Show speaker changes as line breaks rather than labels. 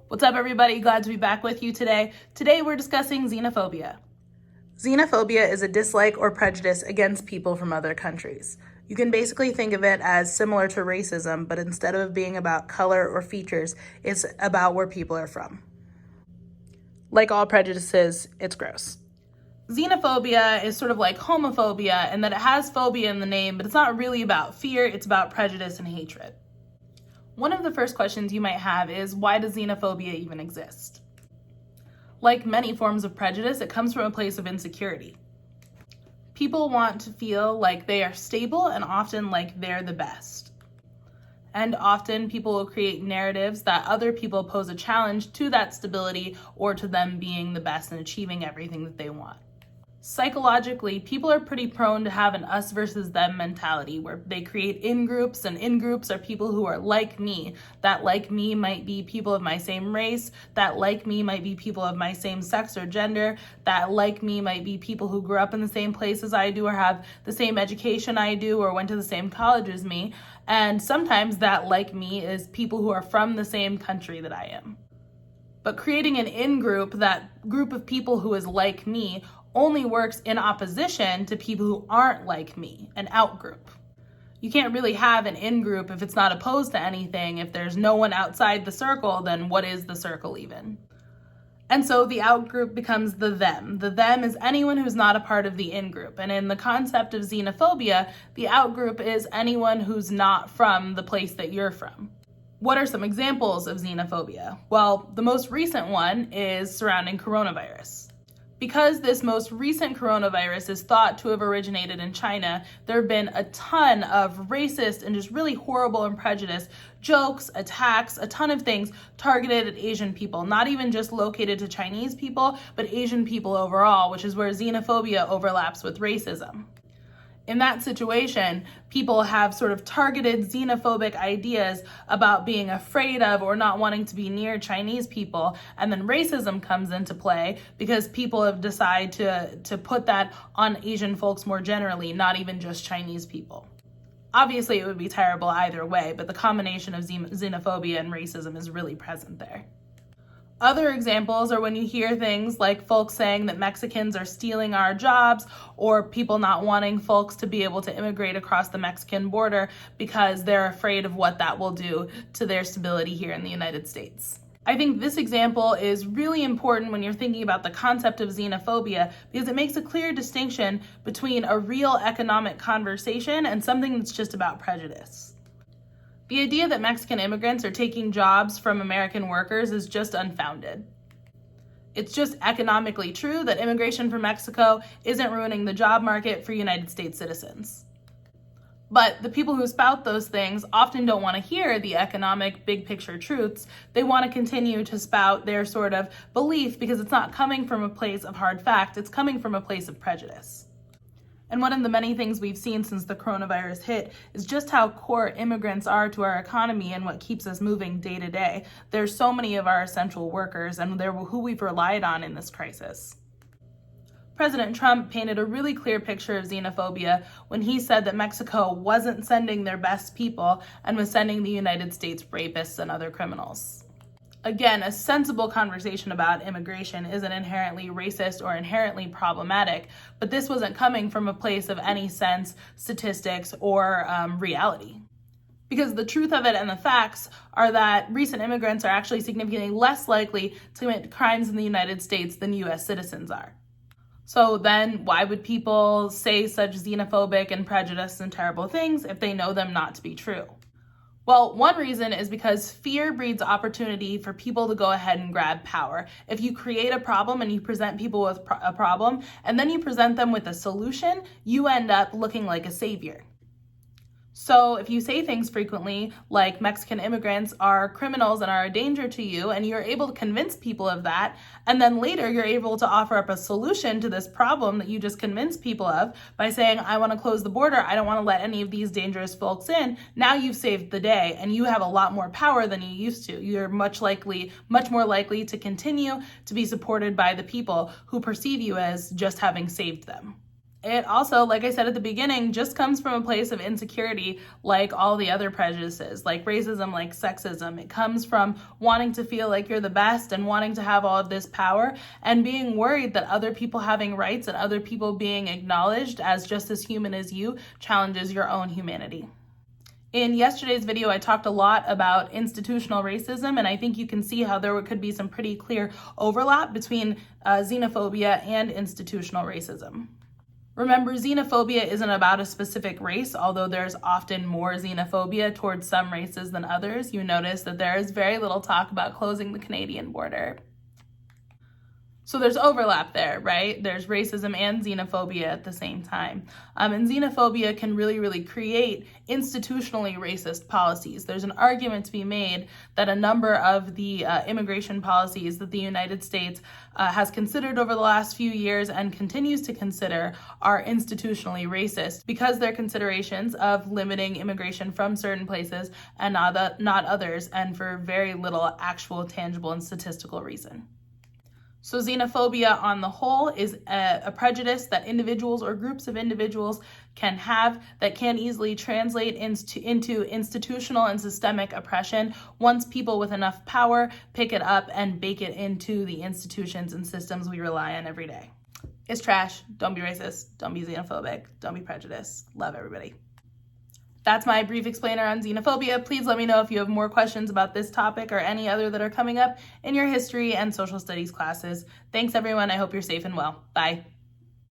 What's up, everybody? Glad to be back with you today. Today we're discussing xenophobia. Xenophobia is a dislike or prejudice against people from other countries. You can basically think of it as similar to racism, but instead of being about color or features, it's about where people are from. Like all prejudices, it's gross. Xenophobia is sort of like homophobia in that it has phobia in the name, but it's not really about fear, it's about prejudice and hatred. One of the first questions you might have is, why does xenophobia even exist? Like many forms of prejudice, it comes from a place of insecurity. People want to feel like they are stable and often like they're the best. And often people will create narratives that other people pose a challenge to that stability or to them being the best and achieving everything that they want. Psychologically, people are pretty prone to have an us versus them mentality where they create in-groups, and in-groups are people who are like me. That like me might be people of my same race. That like me might be people of my same sex or gender. That like me might be people who grew up in the same place as I do or have the same education I do or went to the same college as me. And sometimes that like me is people who are from the same country that I am. But creating an in-group, that group of people who is like me, only works in opposition to people who aren't like me, an out-group. You can't really have an in-group if it's not opposed to anything. If there's no one outside the circle, then what is the circle even? And so the out-group becomes the them. The them is anyone who's not a part of the in-group. And in the concept of xenophobia, the out-group is anyone who's not from the place that you're from. What are some examples of xenophobia? Well, the most recent one is surrounding coronavirus. Because this most recent coronavirus is thought to have originated in China, there have been a ton of racist and just really horrible and prejudiced jokes, attacks, a ton of things targeted at Asian people, not even just located to Chinese people, but Asian people overall, which is where xenophobia overlaps with racism. In that situation, people have sort of targeted xenophobic ideas about being afraid of or not wanting to be near Chinese people, and then racism comes into play because people have decided to put that on Asian folks more generally, not even just Chinese people. Obviously, it would be terrible either way, but the combination of xenophobia and racism is really present there. Other examples are when you hear things like folks saying that Mexicans are stealing our jobs, or people not wanting folks to be able to immigrate across the Mexican border because they're afraid of what that will do to their stability here in the United States. I think this example is really important when you're thinking about the concept of xenophobia because it makes a clear distinction between a real economic conversation and something that's just about prejudice. The idea that Mexican immigrants are taking jobs from American workers is just unfounded. It's just economically true that immigration from Mexico isn't ruining the job market for United States citizens. But the people who spout those things often don't want to hear the economic big picture truths. They want to continue to spout their sort of belief because it's not coming from a place of hard fact, it's coming from a place of prejudice. And one of the many things we've seen since the coronavirus hit is just how core immigrants are to our economy and what keeps us moving day to day. There's so many of our essential workers, and they're who we've relied on in this crisis. President Trump painted a really clear picture of xenophobia when he said that Mexico wasn't sending their best people and was sending the United States rapists and other criminals. Again, a sensible conversation about immigration isn't inherently racist or inherently problematic, but this wasn't coming from a place of any sense, statistics, or reality. Because the truth of it and the facts are that recent immigrants are actually significantly less likely to commit crimes in the United States than US citizens are. So then why would people say such xenophobic and prejudiced and terrible things if they know them not to be true? Well, one reason is because fear breeds opportunity for people to go ahead and grab power. If you create a problem and you present people with a problem, and then you present them with a solution, you end up looking like a savior. So if you say things frequently like Mexican immigrants are criminals and are a danger to you, and you're able to convince people of that, and then later you're able to offer up a solution to this problem that you just convinced people of by saying, I want to close the border, I don't want to let any of these dangerous folks in, now you've saved the day and you have a lot more power than you used to. You're much more likely to continue to be supported by the people who perceive you as just having saved them. It also, like I said at the beginning, just comes from a place of insecurity, like all the other prejudices, like racism, like sexism. It comes from wanting to feel like you're the best and wanting to have all of this power and being worried that other people having rights and other people being acknowledged as just as human as you challenges your own humanity. In yesterday's video, I talked a lot about institutional racism, and I think you can see how there could be some pretty clear overlap between xenophobia and institutional racism. Remember, xenophobia isn't about a specific race, although there's often more xenophobia towards some races than others. You notice that there is very little talk about closing the Canadian border. So there's overlap there, right? There's racism and xenophobia at the same time. And xenophobia can really create institutionally racist policies. There's an argument to be made that a number of the immigration policies that the United States has considered over the last few years and continues to consider are institutionally racist because they're considerations of limiting immigration from certain places and not others, and for very little actual, tangible, and statistical reason. So xenophobia on the whole is a prejudice that individuals or groups of individuals can have that can easily translate into institutional and systemic oppression once people with enough power pick it up and bake it into the institutions and systems we rely on every day. It's trash. Don't be racist. Don't be xenophobic. Don't be prejudiced. Love everybody. That's my brief explainer on xenophobia. Please let me know if you have more questions about this topic or any other that are coming up in your history and social studies classes. Thanks, everyone. I hope you're safe and well. Bye.